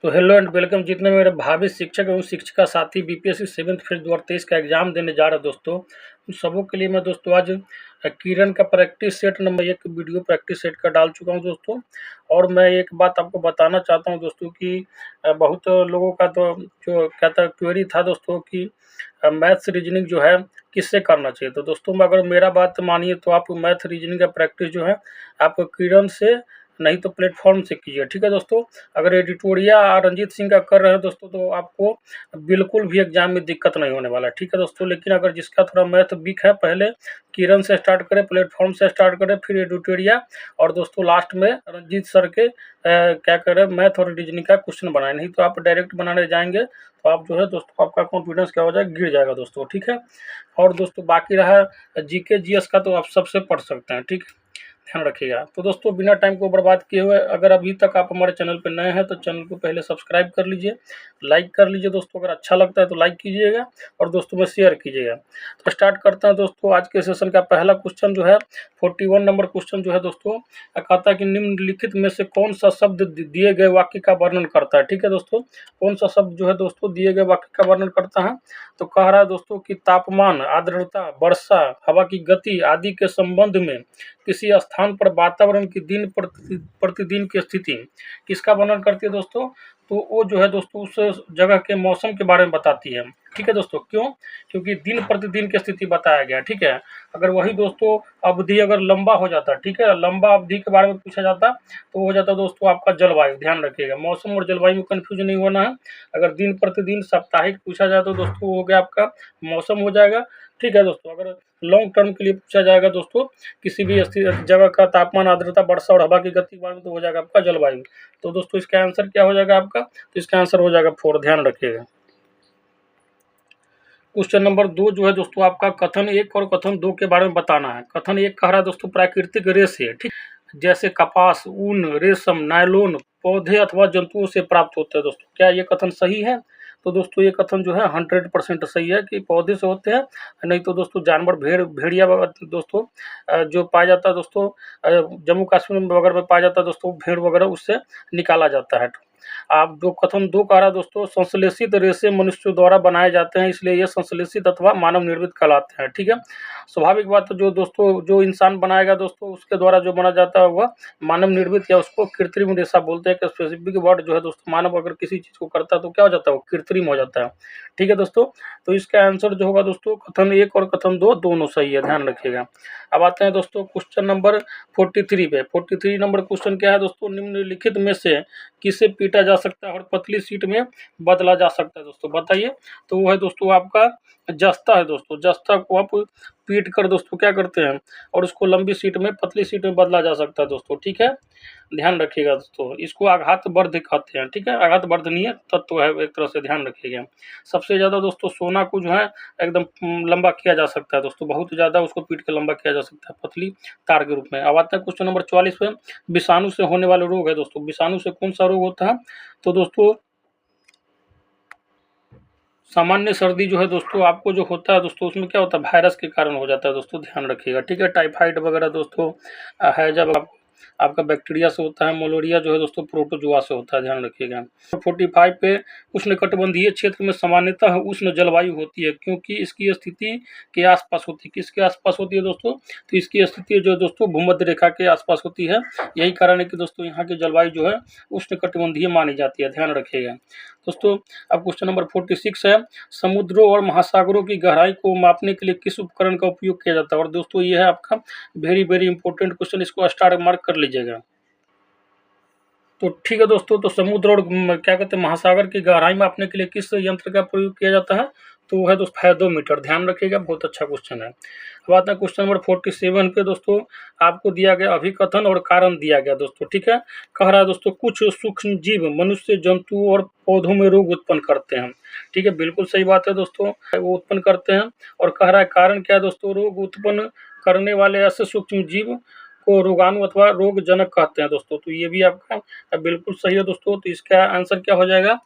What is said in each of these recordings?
तो hello and welcome. जितने मेरे भावी शिक्षक एवं शिक्षिका साथी बीपीएससी 7th फेज 2023 का एग्जाम देने जा रहे हैं दोस्तों, उन सबों के लिए मैं दोस्तों आज किरण का practice set number 1 video practice set का डाल चुका हूं दोस्तों। और मैं एक बात आपको बताना चाहता हूं दोस्तों कि बहुत लोगों का तो जो क्या था क्वेरी था दोस्तों कि मैथ्स रीजनिंग जो है किससे करना चाहिए। तो दोस्तों अगर मेरा बात मानिए तो आप मैथ रीजनिंग का प्रैक्टिस जो है आप किरण से नहीं तो प्लेटफॉर्म से कीजिए, ठीक है दोस्तों। अगर एडिटोरिया रंजीत सिंह का कर रहे हैं दोस्तों तो आपको बिल्कुल भी एग्जाम में दिक्कत नहीं होने वाला, ठीक है दोस्तों। लेकिन अगर जिसका थोड़ा मैथ वीक है, पहले किरण से स्टार्ट करें, प्लेटफॉर्म से स्टार्ट करें, फिर एडिटोरिया और दोस्तों लास्ट में रंजीत सर के क्या करें मैथ और रीजनिंग का क्वेश्चन बनाए। नहीं तो आप डायरेक्ट बनाने जाएंगे तो आप जो है दोस्तों आपका कॉन्फिडेंस क्या हो जाएगा, गिर जाएगा दोस्तों, ठीक है। और दोस्तों बाकी रहा जीके जीएस का तो आप सबसे पढ़ सकते हैं, ठीक है, ध्यान रखिएगा। तो दोस्तों बिना टाइम को बर्बाद किए हुए अगर अभी तक आप हमारे चैनल पर नए हैं तो चैनल को पहले सब्सक्राइब कर लीजिए, लाइक कर लीजिए दोस्तों। अगर अच्छा लगता है तो लाइक कीजिएगा और दोस्तों में शेयर कीजिएगा। तो स्टार्ट करते हैं दोस्तों आज के सेशन का पहला क्वेश्चन जो है 41 नंबर क्वेश्चन जो है दोस्तों, कहता है कि निम्नलिखित में से कौन सा शब्द दिए गए वाक्य का वर्णन करता है, ठीक है दोस्तों। कौन सा शब्द जो है दोस्तों दिए गए वाक्य का वर्णन करता है। तो कह रहा है दोस्तों कि तापमान, आर्द्रता, वर्षा, हवा की गति आदि के संबंध में किसी स्थान पर वातावरण की दिन प्रतिदिन की स्थिति किसका वर्णन करती है दोस्तों। तो वो जो है दोस्तों उस जगह के मौसम के बारे में बताती है, ठीक है दोस्तों। क्यों? क्योंकि दिन प्रतिदिन की स्थिति बताया गया, ठीक है। अगर वही दोस्तों अवधि अगर लंबा हो जाता, ठीक है, लंबा अवधि के बारे में पूछा जाता तो हो जाता दोस्तों आपका जलवायु। ध्यान रखिएगा, मौसम और जलवायु में कंफ्यूज नहीं होना है। अगर दिन प्रतिदिन साप्ताहिक पूछा जाए तो दोस्तों हो गया आपका मौसम हो जाएगा, ठीक है दोस्तों। अगर लॉन्ग टर्म के लिए पूछा जाएगा दोस्तों किसी भी जगह का तापमान, आर्द्रता, वर्षा और हवा की गति के बारे में तो हो जाएगा आपका जलवायु। तो दोस्तों इसका आंसर क्या हो जाएगा आपका, तो इसका आंसर हो जाएगा 4, ध्यान रखिएगा। क्वेश्चन नंबर 2 जो है दोस्तों आपका कथन 1 और कथन 2 के बारे में बताना है। कथन 1 कह रहा है दोस्तों प्राकृतिक रेशे, ठीक, जैसे कपास, ऊन, रेशम, नायलॉन पौधे अथवा जंतुओं से प्राप्त होते हैं दोस्तों। क्या ये कथन सही है? तो दोस्तों ये कथन जो है 100% सही है कि पौधे से होते हैं। नहीं तो दोस्तों जानवर भेड़िया दोस्तों जो पाया जाता है दोस्तों जम्मू कश्मीर वगैरह में पाया जाता है दोस्तों, भेड़ वगैरह उससे निकाला जाता है। आप जो कथन 2 कह रहा है दोस्तों संश्लेषित रेशे मनुष्य द्वारा बनाए जाते हैं, इसलिए ये संश्लेषित अथवा मानव निर्मित कहलाते हैं, ठीक है। स्वाभाविक बात है जो दोस्तों जो इंसान बनाएगा दोस्तों उसके द्वारा जो बना जाता है वह मानव निर्मित या उसको कृत्रिम रेशा बोलते हैं। कि स्पेसिफिक वर्ड जो है दोस्तों मानव अगर किसी चीज़ को करता है तो क्या हो जाता है, वो कृत्रिम हो जाता है, ठीक है दोस्तों। तो इसका आंसर जो होगा दोस्तों कथन 1 और कथन 2 दोनों सही है, ध्यान रखिएगा। अब आते हैं दोस्तों क्वेश्चन नंबर 43 पे। 43 नंबर क्वेश्चन क्या है दोस्तों, निम्नलिखित में से किसे पीटा जा सकता है और पतली सीट में बदला जा सकता है दोस्तों, बताइए। तो वो है दोस्तों आपका जस्ता है दोस्तों। जस्ता को आप पीट कर दोस्तों क्या करते हैं और उसको लंबी सीट में पतली सीट में बदला जा सकता है दोस्तों, ठीक है, ध्यान रखिएगा दोस्तों। इसको आघात वर्ध कहते हैं, ठीक है, आघात वर्धनीय तत्व है एक तरह से, ध्यान रखिएगा। सबसे ज़्यादा दोस्तों सोना को जो है एकदम लंबा किया जा सकता है दोस्तों, बहुत ज़्यादा उसको पीट के लंबा किया जा सकता है पतली तार के रूप में। अब आता है क्वेश्चन नंबर 44 पे। विषाणु से होने वाले रोग है दोस्तों। विषाणु से कौन सा रोग होता है? तो दोस्तों सामान्य सर्दी जो है दोस्तों आपको जो होता है दोस्तों उसमें क्या होता है, वायरस के कारण हो जाता है दोस्तों, ध्यान रखिएगा, ठीक है। टाइफाइड वगैरह दोस्तों है जब आपका बैक्टीरिया से होता है। मलेरिया जो है दोस्तों प्रोटोजुआ से होता है, ध्यान रखिएगा। 45 पे उष्णकटिबंधीय क्षेत्र में सामान्यतः उष्ण जलवायु होती है क्योंकि इसकी स्थिति के आसपास होती है। किसके आसपास होती है दोस्तों? तो इसकी स्थिति जो दोस्तों भूमध्य रेखा के आसपास होती है। यही कारण है कि दोस्तों यहाँ की जलवायु जो है उष्णकटिबंधीय मानी जाती है, ध्यान रखिएगा दोस्तों। अब क्वेश्चन नंबर 46 है। समुद्रों और महासागरों की गहराई को मापने के लिए किस उपकरण का उपयोग किया जाता है? और दोस्तों ये है आपका वेरी इंपॉर्टेंट क्वेश्चन, इसको स्टार मार्क कर लीजिएगा। तो ठीक है दोस्तों, तो समुद्र और क्या कहते हैं महासागर की गहराई मापने के लिए किस यंत्र का प्रयोग किया जाता है? तो वो है दोस्तों फेदोमीटर, ध्यान रखिएगा, बहुत अच्छा क्वेश्चन है। अब आता है क्वेश्चन नंबर 47 पे दोस्तों। आपको दिया गया अभिकथन और कारण दिया गया दोस्तों, ठीक है। कह रहा है दोस्तों कुछ सूक्ष्म जीव मनुष्य, जंतु और पौधों में रोग उत्पन्न करते हैं, ठीक है, बिल्कुल सही बात है दोस्तों, वो उत्पन्न करते हैं। और कह रहा है कारण क्या है दोस्तों, रोग उत्पन्न करने वाले ऐसे सूक्ष्म जीव को रोगाणु अथवा रोगजनक कहते हैं दोस्तों। तो ये भी आपका बिल्कुल सही है दोस्तों। तो इसका आंसर क्या हो जाएगा,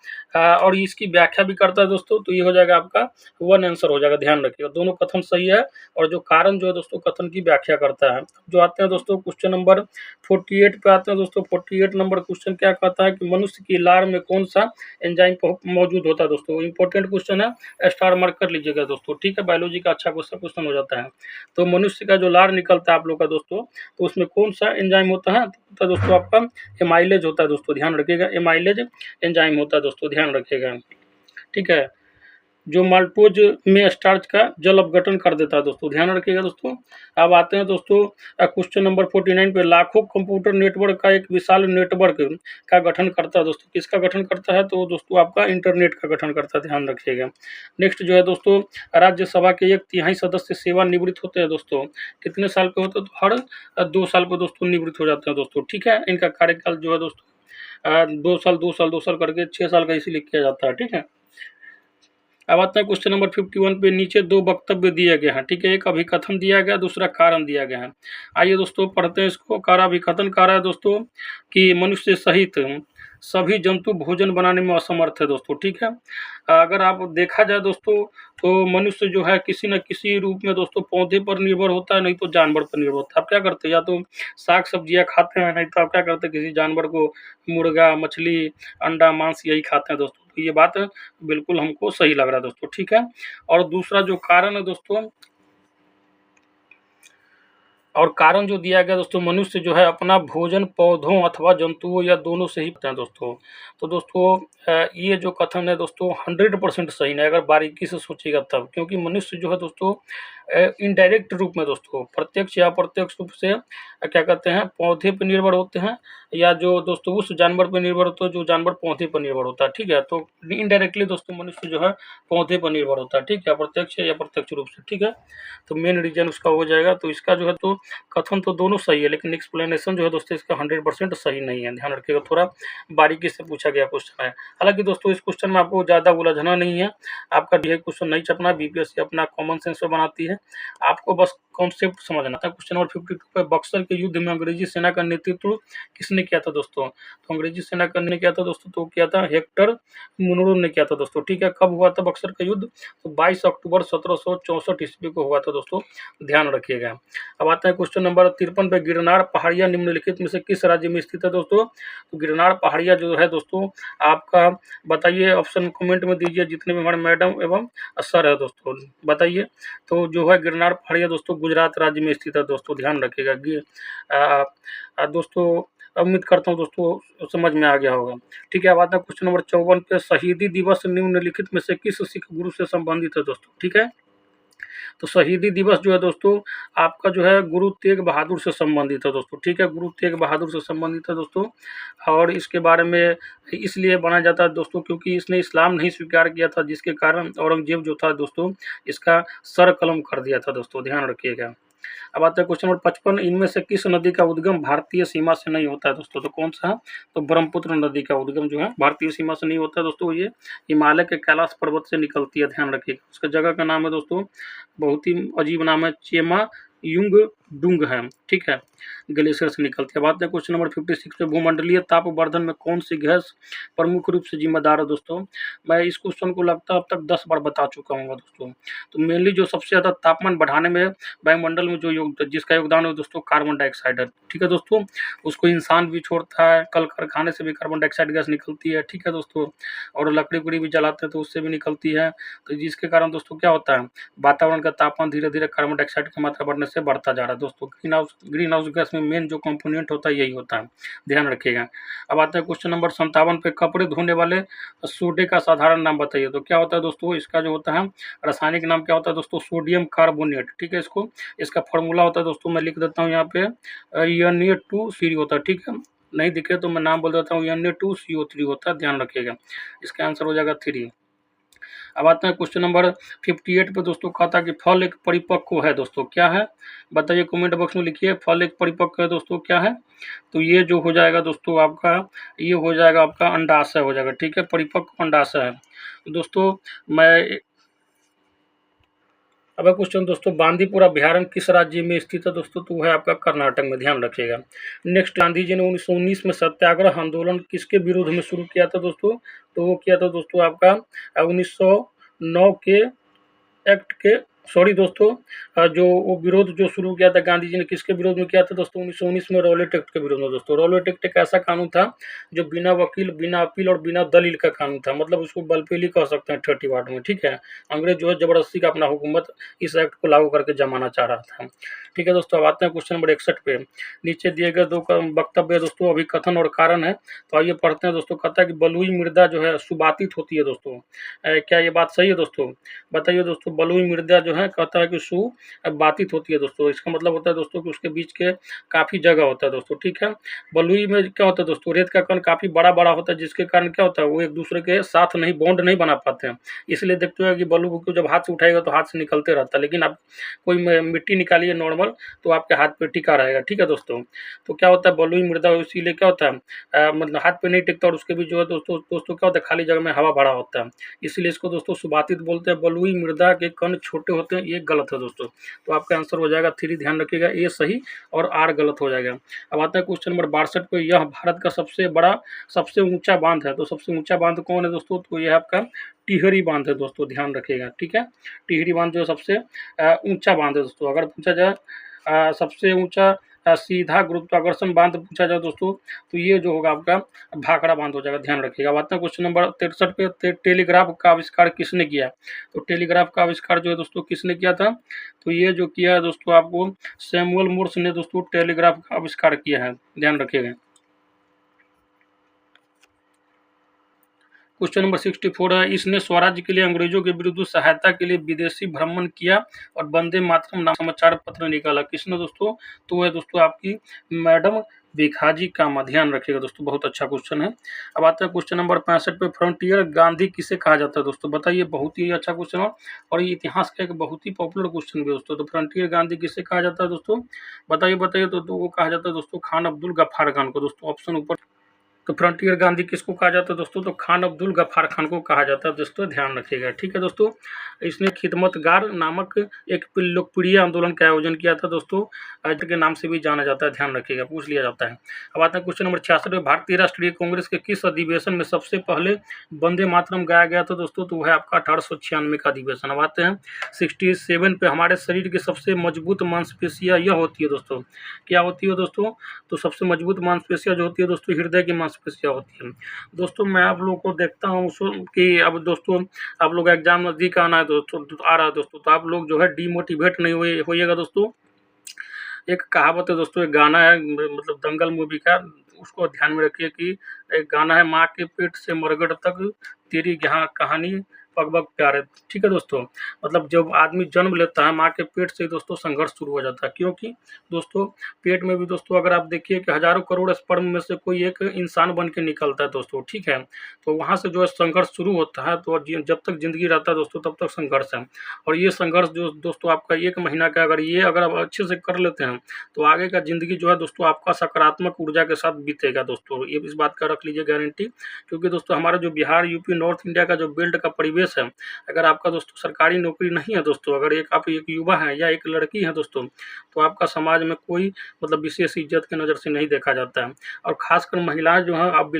और इसकी व्याख्या भी करता है दोस्तों। तो ये हो जाएगा आपका 1 आंसर हो जाएगा, ध्यान रखिएगा। दोनों कथन सही है और जो कारण जो है दोस्तों कथन की व्याख्या करता है। जो आते हैं दोस्तों क्वेश्चन नंबर 48 पे आते हैं दोस्तों। 48 नंबर क्वेश्चन क्या कहता है कि मनुष्य की लार में कौन सा एंजाइम मौजूद होता है दोस्तों। इंपॉर्टेंट क्वेश्चन है, स्टार मार्क कर लीजिएगा दोस्तों, ठीक है। बायोलॉजी का अच्छा क्वेश्चन हो जाता है। तो मनुष्य का जो लार निकलता है आप लोग का दोस्तों, तो उसमें कौन सा एंजाइम होता है, तो दोस्तों आपका एमाइलेज होता है दोस्तों, ध्यान रखिएगा। एमाइलेज एंजाइम होता है दोस्तों, ध्यान रखिएगा, ठीक है। जो माल्टोज में स्टार्च का जल अपघटन कर देता है दोस्तों, ध्यान रखिएगा दोस्तों। अब आते हैं दोस्तों क्वेश्चन नंबर 49 पे। लाखों कंप्यूटर नेटवर्क का एक विशाल नेटवर्क का गठन करता है दोस्तों। किसका गठन करता है, तो दोस्तों आपका इंटरनेट का गठन करता है, ध्यान रखिएगा। नेक्स्ट जो है दोस्तों, राज्यसभा के 1/3 सदस्य सेवानिवृत्त होते हैं दोस्तों। कितने साल पे होते हैं, तो हर 2 साल पे दोस्तों निवृत्त हो जाते हैं दोस्तों, ठीक है। इनका कार्यकाल जो है दोस्तों 2 साल 2 साल 2 साल करके 6 साल का इसीलिए किया जाता है, ठीक है। अब आता है क्वेश्चन नंबर 51 पे। नीचे 2 वक्तव्य दिए गए हैं, ठीक है। एक अभिकथन दिया गया, दूसरा कारण दिया गया है। आइए दोस्तों पढ़ते हैं इसको। अभिकथन कह रहा है दोस्तों कि मनुष्य सहित सभी जंतु भोजन बनाने में असमर्थ है दोस्तों, ठीक है। अगर आप देखा जाए दोस्तों, तो मनुष्य जो है किसी न किसी रूप में दोस्तों पौधे पर निर्भर होता है, नहीं तो जानवर पर निर्भर होता है। आप क्या करते हैं, या तो साग सब्जियां खाते हैं, नहीं तो आप क्या करते हैं, किसी जानवर को मुर्गा, मछली, अंडा, मांस यही खाते हैं दोस्तों। तो ये बात बिल्कुल हमको सही लग रहा है दोस्तों, ठीक है। और दूसरा जो कारण है दोस्तों, और कारण जो दिया गया दोस्तों, मनुष्य जो है अपना भोजन पौधों अथवा जंतुओं या दोनों से ही पाते हैं दोस्तों। तो दोस्तों ये जो कथन है दोस्तों 100% सही नहीं, अगर बारीकी से सोचिएगा तब। क्योंकि मनुष्य जो है दोस्तों इनडायरेक्ट रूप में दोस्तों, प्रत्यक्ष या अप्रत्यक्ष रूप से क्या कहते हैं, पौधे पर निर्भर होते हैं, या जो दोस्तों उस जानवर पर निर्भर होता है जो जानवर पौधे पर निर्भर होता है, ठीक है। तो इनडायरेक्टली दोस्तों मनुष्य जो है पौधे पर निर्भर होता है, ठीक है, अप्रत्यक्ष या प्रत्यक्ष रूप से, ठीक है। तो मेन रीजन उसका हो जाएगा। तो इसका जो है तो कथन तो दोनों सही है, लेकिन एक्सप्लेनेशन जो है दोस्तों इसका 100% सही नहीं है, ध्यान रखिएगा। थोड़ा बारीकी से पूछा गया क्वेश्चन है। हालांकि दोस्तों इस क्वेश्चन में आपको ज़्यादा उलझना नहीं है, आपका ये क्वेश्चन नहीं छपना। बीपीएससी अपना कॉमन सेंस पे बनाती है, आपको बस कॉन्सेप्ट समझना था। क्वेश्चन नंबर 52 पे। बक्सर के युद्ध में अंग्रेजी सेना का नेतृत्व किसने किया था दोस्तों। तो अंग्रेजी सेना का ने किया था दोस्तों, तो किया था हेक्टर मुनरो ने किया था दोस्तों, ठीक है। कब हुआ था बक्सर का युद्ध, तो 22 अक्टूबर 1764 ईस्वी को हुआ था दोस्तों, ध्यान रखिएगा। अब आता है क्वेश्चन नंबर 53 पे। गिरनार पहाड़ियाँ निम्नलिखित में से किस राज्य में स्थित है दोस्तों। तो गिरनार पहाड़ियाँ जो है दोस्तों आपका बताइए, ऑप्शन कमेंट में दीजिए, जितने भी हमारे मैडम एवं सर है दोस्तों बताइए। तो जो है गिरनार पहाड़ियाँ दोस्तों गुजरात राज्य में स्थित है दोस्तों, ध्यान रखिएगा। दोस्तों उम्मीद करता हूँ दोस्तों समझ में आ गया होगा, ठीक है। अब आता है क्वेश्चन नंबर 54 पे। शहीदी दिवस निम्नलिखित में से किस सिख गुरु से संबंधित है दोस्तों, ठीक है। तो शहीदी दिवस जो है दोस्तों आपका जो है गुरु तेग बहादुर से संबंधित है दोस्तों, ठीक है। गुरु तेग बहादुर से संबंधित है दोस्तों। और इसके बारे में इसलिए बनाया जाता है दोस्तों क्योंकि इसने इस्लाम नहीं स्वीकार किया था, जिसके कारण औरंगजेब जो था दोस्तों इसका सर कलम कर दिया था दोस्तों, ध्यान रखिएगा। अब आता है क्वेश्चन नंबर 55। इनमें से किस नदी का उद्गम भारतीय सीमा से नहीं होता है दोस्तों, तो कौन सा है, तो ब्रह्मपुत्र नदी का उद्गम जो है भारतीय सीमा से नहीं होता है दोस्तों। ये हिमालय के कैलाश पर्वत से निकलती है, ध्यान रखिएगा। उसका जगह का नाम है दोस्तों, बहुत ही अजीब नाम है, चेमा युंग डुंग है, ठीक है, ग्लेशियर से निकलती है। बात है क्वेश्चन नंबर 56 पे। भूमंडलीय ताप वर्धन में कौन सी गैस प्रमुख रूप से जिम्मेदार है दोस्तों। मैं इस क्वेश्चन को लगता है अब तक 10 बार बता चुका हूँ दोस्तों। तो मेनली जो सबसे ज़्यादा तापमान बढ़ाने में वायुमंडल में जो जिसका योगदान है दोस्तों कार्बन डाइऑक्साइड है, ठीक है दोस्तों। उसको इंसान भी छोड़ता है, कल कारखाने से भी कार्बन डाइऑक्साइड गैस निकलती है, ठीक है दोस्तों। और लकड़ी उकड़ी भी जलाते हैं तो उससे भी निकलती है। तो जिसके कारण दोस्तों क्या होता है, वातावरण का तापमान धीरे धीरे कार्बन डाइऑक्साइड की मात्रा बढ़ने से बढ़ता जा रहा है दोस्तों। ग्रीन हाउस गैस में मेन जो कंपोनेंट होता है यही होता है, ध्यान रखिएगा। अब आता है क्वेश्चन नंबर 57 पे। कपड़े धोने वाले सोडे का साधारण नाम बताइए। तो क्या होता है दोस्तों, इसका जो होता है रासायनिक नाम क्या होता है दोस्तों, सोडियम कार्बोनेट, ठीक है। इसका फॉर्मूला होता है दोस्तों, मैं लिख देता हूँ यहाँ पे, Na2CO होता है, ठीक है। नहीं दिखे तो मैं नाम बोल देता हूँ, Na2CO3 होता है, ध्यान रखिएगा। इसका आंसर हो जाएगा 3। अब आते हैं क्वेश्चन नंबर 58 पे दोस्तों। कहता कि फल एक परिपक्व है दोस्तों, क्या है बताइए, कमेंट बॉक्स में लिखिए। फल एक परिपक्व है दोस्तों, क्या है। तो ये जो हो जाएगा दोस्तों आपका, ये हो जाएगा आपका अंडाशय हो जाएगा, ठीक है, परिपक्व अंडाशय है दोस्तों। मैं अब क्वेश्चन दोस्तों, बांदीपुरा अभ्यारण्य किस राज्य में स्थित है दोस्तों? तो वो है आपका कर्नाटक में, ध्यान रखिएगा। नेक्स्ट, गांधी जी ने 1919 में सत्याग्रह आंदोलन किसके विरोध में शुरू किया था दोस्तों? तो वो किया था दोस्तों आपका 1909 के एक्ट के, सॉरी दोस्तों, जो वो विरोध जो शुरू किया था गांधी जी ने, किसके विरोध में किया था दोस्तों? 1919 में रॉलेट एक्ट के विरोध में दोस्तों। रॉलेट एक्ट एक ऐसा कानून था जो बिना वकील, बिना अपील और बिना दलील का कानून था, मतलब उसको बलपेली कह सकते हैं 30 वाट में, ठीक है। अंग्रेज जो है जबरदस्ती का अपना हुकूमत इस एक्ट को लागू करके जमाना चाह रहा था, ठीक है दोस्तों। अब आते हैं क्वेश्चन नंबर 61 पे। नीचे दिए गए 2 वक्तव्य दोस्तों, अभिकथन और कारण है, तो आइए पढ़ते हैं दोस्तों। कहता है कि बलुई मृदा जो है सुबातित होती है दोस्तों। क्या ये बात सही है दोस्तों? बताइए दोस्तों। बलुई मृदा जो है कहता है कि सुबातित होती है दोस्तों। इसका मतलब होता है दोस्तों कि उसके बीच के काफ़ी जगह होता है दोस्तों, ठीक है। बलुई में क्या होता है दोस्तों, रेत का कण काफ़ी बड़ा बड़ा होता है, जिसके कारण क्या होता है वो एक दूसरे के साथ नहीं, बॉन्ड नहीं बना पाते हैं। इसलिए देखते हो कि बलू को जब हाथ से उठाएगा तो हाथ से निकलते रहता है, लेकिन आप कोई मिट्टी निकालिए नॉर्मल, तो आपके हाथ पे टिका रहेगा, ठीक है दोस्तों। तो क्या होता है बलुई मृदा, इसीलिए क्या होता है मतलब हाथ पे नहीं टिकता, और उसके भी जो है दोस्तों क्या होता है, खाली जगह में हवा भरा होता है, इसलिए इसको दोस्तों सुबातित बोलते हैं। बलुई मृदा के कण छोटे होते हैं, ये गलत है दोस्तों। तो आपका आंसर हो जाएगा 3, ध्यान रखिएगा, ए सही और आर गलत हो जाएगा। अब आता है क्वेश्चन नंबर 62 पे। यह भारत का सबसे ऊंचा बांध है, तो सबसे ऊंचा बांध कौन है दोस्तों? तो यह आपका टिहरी बांध है दोस्तों, ध्यान रखिएगा, ठीक है। टिहरी बांध जो सबसे ऊंचा बांध है दोस्तों। अगर पूछा जाए सबसे ऊंचा सीधा गुरुत्वाकर्षण बांध पूछा जाए दोस्तों, तो ये जो होगा आपका भाखड़ा बांध हो जाएगा, ध्यान रखिएगा। बात है क्वेश्चन नंबर 63 पे। टेलीग्राफ का आविष्कार किसने किया? तो टेलीग्राफ का आविष्कार जो है दोस्तों किसने किया था? तो ये जो किया है दोस्तों आपको सैमुअल मोर्स ने दोस्तों टेलीग्राफ का आविष्कार किया है, ध्यान रखिएगा। क्वेश्चन नंबर 64 है। इसने स्वराज्य के लिए अंग्रेजों के विरुद्ध सहायता के लिए विदेशी भ्रमण किया और वंदे मातरम नाम समाचार पत्र निकाला, किसने दोस्तों? तो वह दोस्तों आपकी मैडम भिखाजी कामा, ध्यान रखिएगा दोस्तों, बहुत अच्छा क्वेश्चन है। अब आता है क्वेश्चन नंबर 65 पे। फ्रंटियर गांधी किसे कहा जाता है दोस्तों? बताइए, बहुत ही अच्छा क्वेश्चन है और ये इतिहास का एक बहुत ही पॉपुलर क्वेश्चन भी दोस्तों। तो फ्रंटियर गांधी किसे कहा जाता है दोस्तों? बताइए तो वो कहा जाता है दोस्तों खान अब्दुल गफ्फार खान को दोस्तों। ऑप्शन ऊपर। तो फ्रंटियर गांधी किसको कहा जाता है दोस्तों? तो खान अब्दुल गफ्फार खान को कहा जाता है दोस्तों, ध्यान रखिएगा, ठीक है दोस्तों। इसने खिदमतगार नामक एक लोकप्रिय आंदोलन का आयोजन किया था दोस्तों, के नाम से भी जाना जाता है, ध्यान रखिएगा, पूछ लिया जाता है। अब आता है क्वेश्चन नंबर 66 में। भारतीय राष्ट्रीय कांग्रेस के किस अधिवेशन में सबसे पहले वंदे मातरम गाया गया था दोस्तों? तो वह आपका 1896 का अधिवेशन। अब आते हैं 67 पे। हमारे शरीर की सबसे मजबूत मांसपेशियां यह होती है दोस्तों, क्या होती है दोस्तों? तो सबसे मजबूत मांसपेशियां जो होती है दोस्तों, हृदय की मांसपेशियां होती है दोस्तों। मैं आप लोगों को देखता हूँ कि अब दोस्तों आप लोग एग्जाम नजदीक आना है दोस्तों, आ रहा है दोस्तों, तो आप लोग जो है डीमोटिवेट नहीं होइएगा दोस्तों। एक कहावत है दोस्तों, एक गाना है मतलब दंगल मूवी का, उसको ध्यान में रखिए कि एक गाना है, माँ के पेट से मरगट तक तेरी यहाँ कहानी पग पग प्यार है, ठीक है दोस्तों। मतलब जब आदमी जन्म लेता है, माँ के पेट से ही दोस्तों संघर्ष शुरू हो जाता है, क्योंकि दोस्तों पेट में भी दोस्तों अगर आप देखिए कि हजारों करोड़ स्पर्म में से कोई एक इंसान बन के निकलता है दोस्तों, ठीक है। तो वहाँ से जो है संघर्ष शुरू होता है, तो जब तक जिंदगी रहता है दोस्तों तब तक संघर्ष है। और ये संघर्ष जो दोस्तों आपका 1 महीना का अगर आप अच्छे से कर लेते हैं, तो आगे का ज़िंदगी जो है दोस्तों आपका सकारात्मक ऊर्जा के साथ बीतेगा दोस्तों, ये इस बात का रख लीजिए गारंटी। क्योंकि दोस्तों हमारा जो बिहार, यूपी, नॉर्थ इंडिया का जो बेल्ट का परिवेश है, अगर आपका दोस्तों सरकारी नौकरी नहीं है दोस्तों, अगर आप एक युवा हैं या एक लड़की हैं दोस्तों, तो आपका समाज में कोई मतलब विशेष इज्जत की नज़र से नहीं देखा जाता है। और ख़ासकर महिलाएँ जो हैं, आप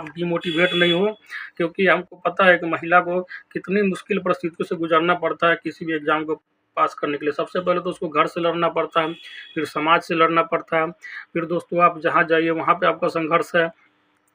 डिमोटिवेट नहीं हो, क्योंकि हमको पता है कि महिला को कितनी मुश्किल परिस्थितियों से गुजरना पड़ता है किसी भी एग्ज़ाम को पास करने के लिए। सबसे पहले तो उसको घर से लड़ना पड़ता है, फिर समाज से लड़ना पड़ता है, फिर दोस्तों आप जहाँ जाइए वहाँ पे आपका संघर्ष है,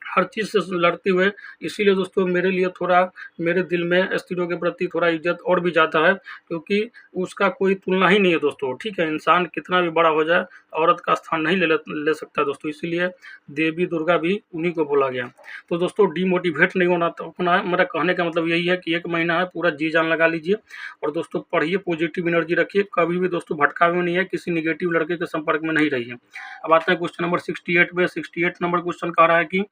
हर चीज़ से लड़ते हुए। इसीलिए दोस्तों मेरे लिए थोड़ा, मेरे दिल में स्त्रियों के प्रति थोड़ा इज्जत और भी ज़्यादा है, क्योंकि उसका कोई तुलना ही नहीं है दोस्तों, ठीक है। इंसान कितना भी बड़ा हो जाए, औरत का स्थान नहीं ले सकता दोस्तों, इसीलिए देवी दुर्गा भी उन्हीं को बोला गया। तो दोस्तों डिमोटिवेट नहीं होना तो अपना है, मेरा कहने का मतलब यही है कि 1 महीना है, पूरा जी जान लगा लीजिए और दोस्तों पढ़िए, पॉजिटिव एनर्जी रखिए, कभी भी दोस्तों भटकावे नहीं है, किसी नेगेटिव लड़के के संपर्क में नहीं रहिए। अब आते हैं क्वेश्चन नंबर 68 पे। 68 नंबर क्वेश्चन कह रहा है कि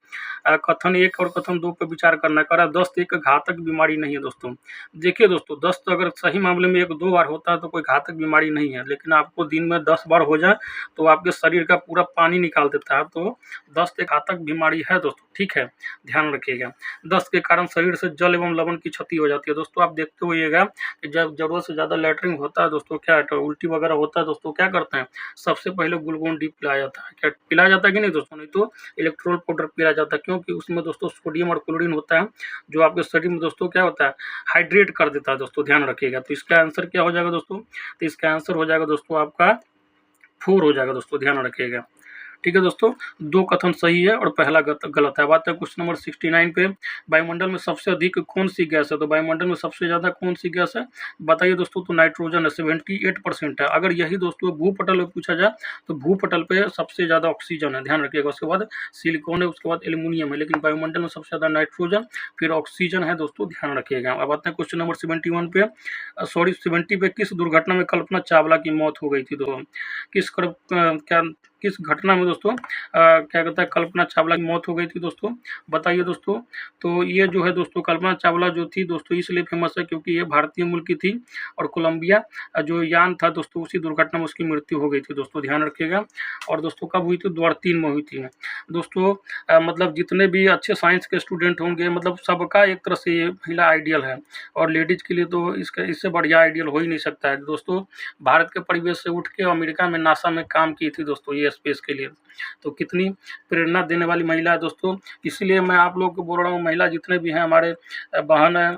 कथन 1 और कथन 2 पे विचार करना है। कह रहा है दस्त एक घातक बीमारी नहीं है दोस्तों। देखिए दोस्तों, दस्त अगर सही मामले में 1-2 बार होता है तो कोई घातक बीमारी नहीं है, लेकिन आपको दिन में 10 बार हो जाए तो आपके शरीर का पूरा पानी निकाल देता है। तो दस्त एक घातक बीमारी है दोस्तों, ठीक है, ध्यान रखिएगा। दस्त के कारण शरीर से जल एवं लवण की क्षति हो जाती है दोस्तों। आप देखते होइएगा कि जब ज़रूरत से ज़्यादा लैट्रिन होता है दोस्तों, क्या है उल्टी वगैरह होता है दोस्तों, क्या करते हैं, सबसे पहले ग्लूकोन डी पिलाया जाता है। क्या पिलाया जाता है कि नहीं दोस्तों? नहीं तो इलेक्ट्रोल पाउडर पिलाया जाता है, क्योंकि उसमें दोस्तों सोडियम और क्लोरीन होता है, जो आपके शरीर में दोस्तों क्या होता है, हाइड्रेट कर देता है दोस्तों, ध्यान रखिएगा। तो इसका आंसर क्या हो जाएगा दोस्तों? तो इसका आंसर हो जाएगा दोस्तों आपका 4 हो जाएगा दोस्तों, ध्यान रखिएगा। ठीक है दोस्तों, 2 कथन सही है और पहला गलत है। बात है क्वेश्चन नंबर 69 पे, वायुमंडल में सबसे अधिक कौन सी गैस है? तो वायुमंडल में सबसे ज़्यादा कौन सी गैस है, बताइए दोस्तों। तो नाइट्रोजन है, 78% है। अगर यही दोस्तों भूपटल में पूछा जाए तो भूपटल पे सबसे ज़्यादा ऑक्सीजन है, ध्यान रखिएगा। उसके बाद सिलिकॉन है, उसके बाद एल्यूमिनियम है, लेकिन वायुमंडल में सबसे ज़्यादा नाइट्रोजन फिर ऑक्सीजन है दोस्तों, ध्यान रखिएगा। अब आते हैं क्वेश्चन नंबर 71 पे, 70 पे, किस दुर्घटना में कल्पना चावला की मौत हो गई थी? तो किस घटना में दोस्तों क्या कहता है कल्पना चावला की मौत हो गई थी दोस्तों, बताइए दोस्तों। तो ये जो है दोस्तों कल्पना चावला जो थी दोस्तों इसलिए फेमस है क्योंकि ये भारतीय मूल की थी, और कोलंबिया जो यान था दोस्तों उसी दुर्घटना में उसकी मृत्यु हो गई थी दोस्तों, ध्यान रखिएगा। और दोस्तों कब हुई थी? 2003 में हुई थी दोस्तों। मतलब जितने भी अच्छे साइंस के स्टूडेंट होंगे, मतलब सबका एक तरह से ये महिला आइडियल है, और लेडीज़ के लिए तो इससे बढ़िया आइडियल हो ही नहीं सकता है दोस्तों। भारत के परिवेश से उठ के अमेरिका में नासा में काम की थी दोस्तों ये स्पेस के लिए, तो कितनी प्रेरणा देने वाली महिला है दोस्तों। इसलिए मैं आप लोग को बोल रहा हूँ, महिला जितने भी हैं हमारे बहन हैं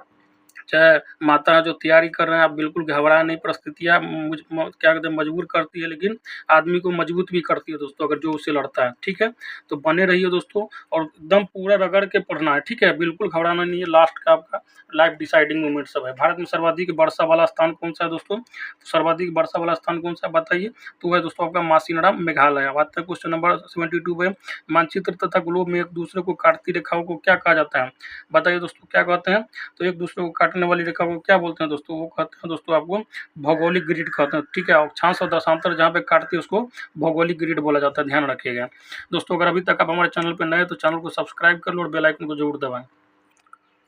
चाहे माता जो तैयारी कर रहे हैं, आप बिल्कुल घबराएं नहीं। परिस्थितियाँ क्या कहते हैं मजबूर करती है, लेकिन आदमी को मजबूत भी करती है दोस्तों अगर जो उससे लड़ता है, ठीक है। तो बने रहिए दोस्तों, और एकदम पूरा रगड़ के पढ़ना है, ठीक है, बिल्कुल घबराना नहीं है। लास्ट का आपका लाइफ डिसाइडिंग मोमेंट सब है। भारत में सर्वाधिक वर्षा वाला स्थान कौन सा है दोस्तों? तो सर्वाधिक वर्षा वाला स्थान कौन सा है बताइए? तो है दोस्तों आपका मासीनाराम मेघालय। अब आता है क्वेश्चन नंबर 72 पे, मानचित्र तथा ग्लोब में एक दूसरे को काटती रेखाओं को क्या कहा जाता है? बताइए दोस्तों क्या कहते हैं? तो एक दूसरे को काटने वाली रेखा को क्या बोलते हैं दोस्तों? वो कहते हैं दोस्तों आपको भौगोलिक ग्रिड कहते हैं, ठीक है। अक्षांश और दशांतर जहाँ पे काटती है उसको भौगोलिक ग्रिड बोला जाता है, ध्यान रखिएगा दोस्तों। अगर अभी तक आप हमारे चैनल पर नए तो चैनल को सब्सक्राइब कर लो और बेल आइकन को जरूर दबाएं।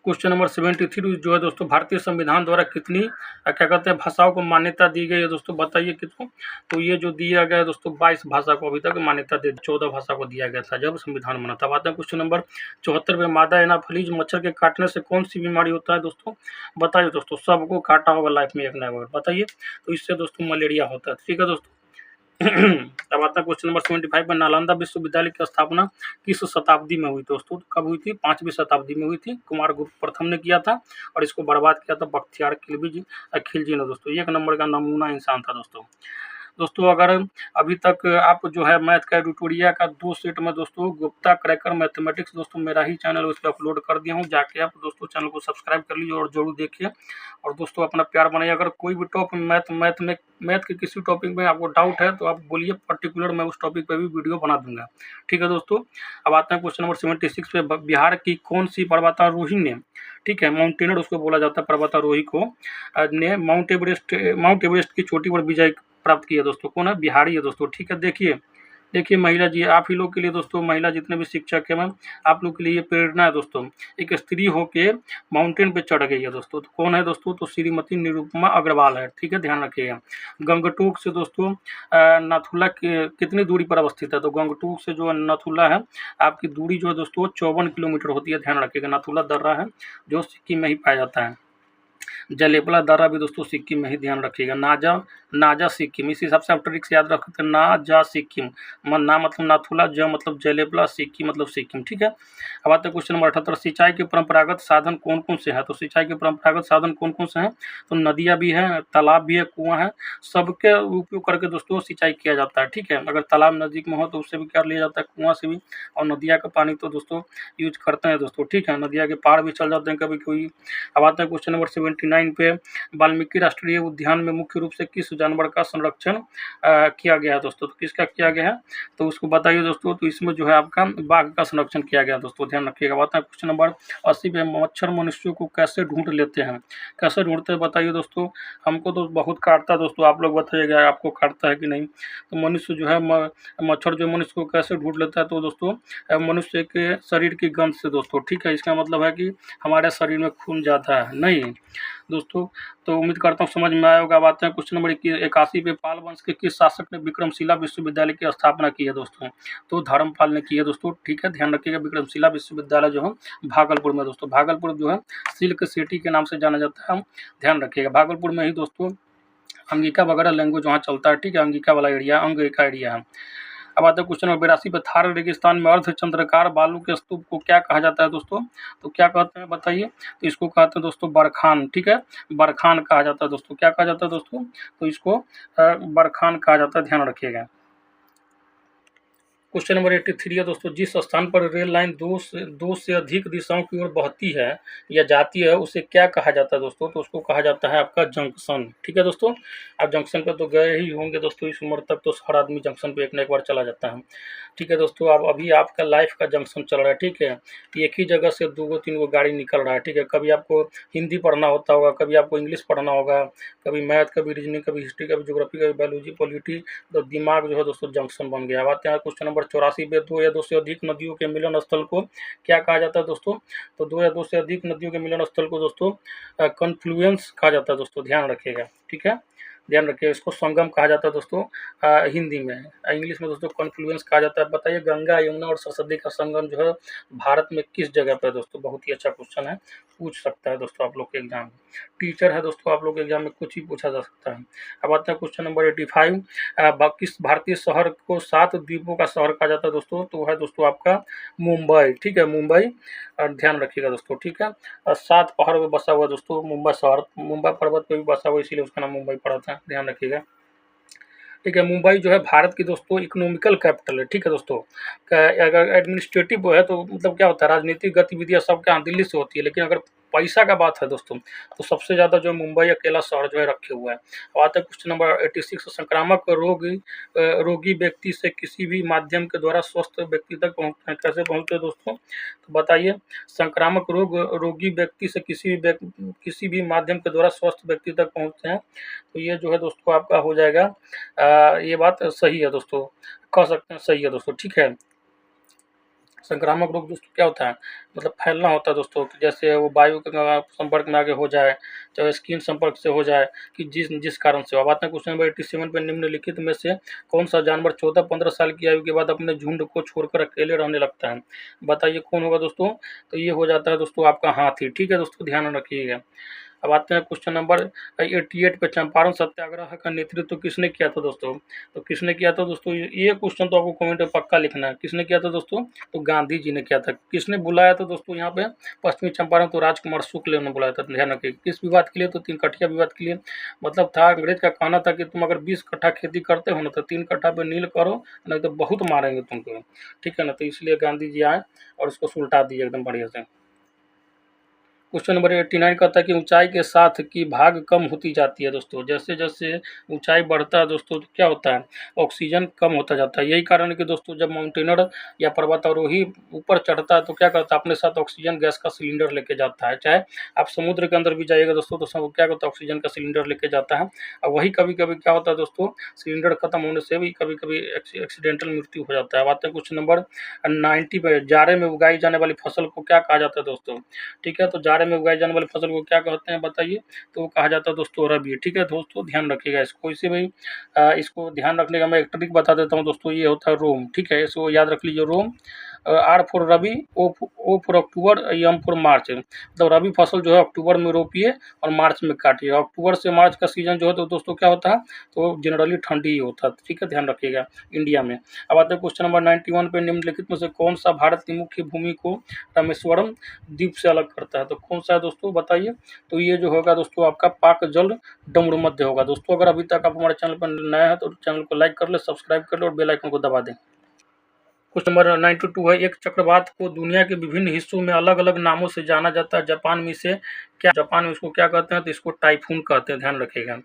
क्वेश्चन नंबर 73 जो है दोस्तों, भारतीय संविधान द्वारा कितनी क्या कहते हैं भाषाओं को मान्यता दी गई है दोस्तों, बताइए कितनों? तो ये जो दिया गया है दोस्तों 22 भाषा को अभी तक मान्यता दे, 14 भाषा को दिया गया था जब संविधान बना था। बात है क्वेश्चन नंबर 74 में, मादा एनाफिलीज मच्छर के काटने से कौन सी बीमारी होता है दोस्तों, बताइए दोस्तों। सबको काटा होगा लाइफ में एक ना एक, बताइए। तो इससे दोस्तों मलेरिया होता है, ठीक है दोस्तों। अब आता है क्वेश्चन नंबर 75 में, नालंदा विश्वविद्यालय की स्थापना किस शताब्दी में हुई दोस्तों? कब हुई थी? 5वीं शताब्दी में हुई थी। कुमारगुप्त प्रथम ने किया था, और इसको बर्बाद किया था बख्तियार खिलजी ने दोस्तों। 1 नंबर का नमूना इंसान था दोस्तों। अगर अभी तक आप जो है मैथ का ट्यूटोरियल का 2 सेट में दोस्तों गुप्ता क्रैकर मैथमेटिक्स दोस्तों मेरा ही चैनल उस पर अपलोड कर दिया हूँ, जाके आप दोस्तों चैनल को सब्सक्राइब कर लीजिए और जरूर देखिए, और दोस्तों अपना प्यार बनाइए। अगर कोई भी टॉपिक मैथ के किसी टॉपिक में आपको डाउट है तो आप बोलिए, पर्टिकुलर मैं उस टॉपिक पर भी वीडियो बना दूंगा, ठीक है दोस्तों। अब आते हैं क्वेश्चन नंबर 76 पे, बिहार की कौन सी पर्वतारोही ने, ठीक है, माउंटेनर उसको बोला जाता है पर्वतारोही को, ने माउंट एवरेस्ट की चोटी पर विजय प्राप्त किया दोस्तों। कौन है? बिहारी है दोस्तों, ठीक है। देखिए महिला जी, आप ही लोग के लिए दोस्तों, महिला जितने भी शिक्षक हैं मैम, आप लोग के लिए ये प्रेरणा है दोस्तों। एक स्त्री होके माउंटेन पे चढ़ गई है दोस्तों, तो कौन है दोस्तों? तो श्रीमती निरुपमा अग्रवाल है, ठीक है, ध्यान रखिएगा। गंगटोक से दोस्तों नाथुला कितनी दूरी पर अवस्थित है? तो गंगटोक से जो नाथुला है आपकी दूरी जो है दोस्तों 54 किलोमीटर होती है, ध्यान रखिएगा। नाथुला दर्रा है जो सिक्किम में ही पाया जाता है। जलेपला दर्रा भी दोस्तों सिक्किम में ही, ध्यान रखिएगा। नाजा सिक्किम, इस हिसाब से आप ट्रिक्स याद रखते हैं। नाजा सिक्किम, ना मतलब नाथुला, ज मतलब जलेपला, सिक्किम मतलब सिक्किम, ठीक है। अब आते हैं क्वेश्चन नंबर 78, सिंचाई के परंपरागत साधन कौन कौन से हैं? तो सिंचाई के परंपरागत साधन कौन कौन से हैं? तो नदियाँ भी हैं, तालाब भी है, कुआँ है, सबके उपयोग करके दोस्तों सिंचाई किया जाता है, ठीक है। अगर तालाब नज़दीक में हो तो उससे भी कर लिया जाता है, कुआँ से भी, और नदिया का पानी तो दोस्तों यूज करते हैं दोस्तों, ठीक है। नदिया के पार भी चल जाते हैं कभी कोई। अब आता है क्वेश्चन नंबर 79 89 पे वाल्मीकि राष्ट्रीय उद्यान में मुख्य रूप से किस जानवर का संरक्षण किया गया है दोस्तों? तो किसका किया गया है, तो उसको बताइए दोस्तों। तो इसमें जो है आपका बाघ का संरक्षण किया गया दोस्तों, ध्यान रखिएगा। बात है क्वेश्चन नंबर 80 पे, मच्छर मनुष्यों को कैसे ढूंढ लेते हैं? कैसे ढूंढते हैं बताइए दोस्तों। हमको तो बहुत काटता है दोस्तों, आप लोग बताइएगा आपको काटता है कि नहीं। तो मनुष्य जो है मच्छर जो मनुष्य को कैसे ढूंढ लेता है, तो दोस्तों मनुष्य के शरीर की गंध से दोस्तों, ठीक है। इसका मतलब है कि हमारे शरीर में खून जाता है नहीं दोस्तों। तो उम्मीद करता हूँ समझ में आया होगा। बात है क्वेश्चन नंबर 81 पे, पाल वंश के किस शासक ने विक्रमशिला विश्वविद्यालय की स्थापना की है दोस्तों? तो धर्मपाल ने की है दोस्तों, ठीक है, ध्यान रखिएगा। विक्रमशिला विश्वविद्यालय जो है भागलपुर में दोस्तों, भागलपुर जो है सिल्क सिटी के नाम से जाना जाता है, ध्यान रखिएगा। भागलपुर में ही दोस्तों अंगिका वगैरह लैंग्वेज वहाँ चलता है, ठीक है, अंगिका वाला एरिया, अंग का एरिया है। अब आता है क्वेश्चन नंबर 82 पे, थार रेगिस्तान में अर्धचंद्राकार बालू के स्तूप को क्या कहा जाता है दोस्तों? तो क्या कहते हैं बताइए। तो इसको कहते हैं दोस्तों बरखान, ठीक है, बरखान कहा जाता है दोस्तों। क्या कहा जाता है दोस्तों? तो इसको बरखान कहा जाता है, ध्यान रखिएगा। क्वेश्चन नंबर 83 है दोस्तों, जिस स्थान पर रेल लाइन दो से अधिक दिशाओं की ओर बहती है या जाती है उसे क्या कहा जाता है दोस्तों? तो उसको कहा जाता है आपका जंक्शन, ठीक है दोस्तों। आप जंक्शन पे तो गए ही होंगे दोस्तों, इस उम्र तक तो हर आदमी जंक्शन पे एक न एक बार चला जाता है, ठीक है दोस्तों। अब अभी आपका लाइफ का जंक्शन चल रहा है, ठीक है। एक ही जगह से 2-3 गाड़ी निकल रहा है, ठीक है। कभी आपको हिंदी पढ़ना होता होगा, कभी आपको इंग्लिश पढ़ना होगा, कभी मैथ, कभी रीजनिंग, कभी हिस्ट्री, कभी ज्योग्राफी, कभी बायोलॉजी, पॉलिटी। तो दिमाग जो है दोस्तों जंक्शन बन गया। बात है क्वेश्चन नंबर 84 पे, 2 या 2 से अधिक नदियों के मिलन स्थल को क्या कहा जाता है दोस्तों? तो 2 या 2 से अधिक नदियों के मिलन स्थल को दोस्तों कन्फ्लुएंस कहा जाता है दोस्तों, ध्यान रखिएगा, ठीक है, ध्यान रखिए। इसको संगम कहा जाता है दोस्तों हिंदी में। इंग्लिश में दोस्तों कॉन्फ्लुएंस कहा जाता है। बताइए गंगा यमुना और सरस्वती का संगम जो है भारत में किस जगह पर है दोस्तों? बहुत ही अच्छा क्वेश्चन है, पूछ सकता है दोस्तों आप लोग के एग्जाम में। टीचर है दोस्तों, आप लोग के एग्जाम में कुछ ही पूछा जा सकता है। अब आते हैं क्वेश्चन नंबर 85, किस भारतीय शहर को 7 द्वीपों का शहर कहा जाता है दोस्तों? तो है दोस्तों आपका मुंबई, ठीक है, मुंबई, ध्यान रखिएगा दोस्तों, ठीक है। 7 पहाड़ों में बसा हुआ दोस्तों मुंबई शहर, मुंबई पर्वत पे भी बसा हुआ, इसीलिए उसका नाम मुंबई पड़ा था, ध्यान रखिएगा, ठीक है। मुंबई जो है भारत की दोस्तों इकोनॉमिकल कैपिटल है, ठीक है दोस्तों। अगर एडमिनिस्ट्रेटिव है तो मतलब क्या होता है, राजनीतिक गतिविधियां सब क्या दिल्ली से होती है, लेकिन अगर पैसा का बात है दोस्तों तो सबसे ज़्यादा जो मुंबई अकेला शहर जो है रखे हुआ है। अब आता है क्वेश्चन नंबर 86, संक्रामक रोगी व्यक्ति से किसी भी माध्यम के द्वारा स्वस्थ व्यक्ति तक पहुँचते हैं, कैसे पहुँचते हैं दोस्तों? तो बताइए, संक्रामक रोगी व्यक्ति से किसी भी माध्यम के द्वारा स्वस्थ व्यक्ति तक पहुँचते हैं। तो ये जो है दोस्तों आपका हो जाएगा, ये बात सही है दोस्तों, कह सकते हैं सही है दोस्तों, ठीक है। संक्रामक रोग दोस्तों क्या होता है, मतलब फैलना होता है दोस्तों, कि जैसे वो वायु के संपर्क में आगे हो जाए, चाहे स्किन संपर्क से हो जाए, कि जिस कारण से। अब आते हैं क्वेश्चन नंबर 87 पे, निम्नलिखित में से कौन सा जानवर 14-15 साल की आयु के बाद अपने झुंड को छोड़कर अकेले रहने लगता है? बताइए कौन होगा दोस्तों? तो ये हो जाता है दोस्तों आपका हाथी, ठीक है दोस्तों, ध्यान रखिएगा। अब आते हैं क्वेश्चन नंबर 88 पे, चंपारण सत्याग्रह का नेतृत्व किसने किया था दोस्तों? तो किसने किया था दोस्तों? ये क्वेश्चन तो आपको कमेंट में पक्का लिखना है, किसने किया था दोस्तों? तो गांधी जी ने किया था। किसने बुलाया था दोस्तों यहाँ पे पश्चिमी चंपारण? तो राजकुमार शुक्ल ने बुलाया था, ध्यान रखिए। किस विवाद के लिए? तो 3 कठिया विवाद के लिए। मतलब था, अंग्रेज का कहना था कि तुम अगर 20 कट्ठा खेती करते हो ना तो 3 कट्ठा पे नील करो, नहीं तो बहुत मारेंगे तुमको, ठीक है ना। तो इसलिए गांधी जी आए और उसको सुलटा दिए एकदम बढ़िया से। क्वेश्चन नंबर 89 कहता है कि ऊंचाई के साथ की भाग कम होती जाती है दोस्तों। जैसे जैसे ऊंचाई बढ़ता है दोस्तों तो क्या होता है, ऑक्सीजन कम होता जाता है। यही कारण है कि दोस्तों जब माउंटेनर या पर्वतारोही ऊपर चढ़ता है तो क्या करता है, अपने साथ ऑक्सीजन गैस का सिलेंडर लेके जाता है। चाहे आप समुद्र के अंदर भी जाइएगा दोस्तों तो सब क्या करता है, ऑक्सीजन का सिलेंडर लेके जाता है। और वही कभी कभी क्या होता है दोस्तों, सिलेंडर खत्म होने से भी कभी कभी एक्सीडेंटल मृत्यु हो जाता है। बात है क्वेश्चन नंबर 90 पे, जाड़े में उगाई जाने वाली फसल को क्या कहा जाता है दोस्तों? ठीक है, तो जाड़े में उगाई जाने वाली फसल को क्या कहते हैं बताइए? तो वो कहा जाता है दोस्तों रबी, ठीक है दोस्तों, ध्यान रखिएगा इसको। इसी में इसको ध्यान रखने का मैं एक ट्रिक बता देता हूँ दोस्तों, ये होता है रोम, ठीक है, इसको याद रख लीजिए। रोम, R for Rabi, O for October, M for March. मतलब रबी फसल जो है अक्टूबर में रोपिए और मार्च में काटिए। अक्टूबर से मार्च का सीजन जो है तो दोस्तों क्या होता है, तो जनरली ठंडी ही होता है, ठीक है, ध्यान रखिएगा इंडिया में। अब आते हैं क्वेश्चन नंबर 91 पे, निम्नलिखित में से कौन सा भारत की मुख्य भूमि को रामेश्वरम द्वीप से अलग करता है? तो कौन सा है दोस्तों बताइए? तो ये जो होगा दोस्तों आपका पाक जल डमरू मध्य होगा दोस्तों। अगर अभी तक आप हमारे चैनल पर नए हैं तो चैनल को लाइक कर ले, सब्सक्राइब कर ले और बेल आइकन को दबा दें। क्वेश्चन नंबर 92 है, एक चक्रवात को दुनिया के विभिन्न हिस्सों में अलग अलग नामों से जाना जाता है, जापान में इसको क्या कहते हैं, तो इसको टाइफून कहते हैं, ध्यान रखिएगा।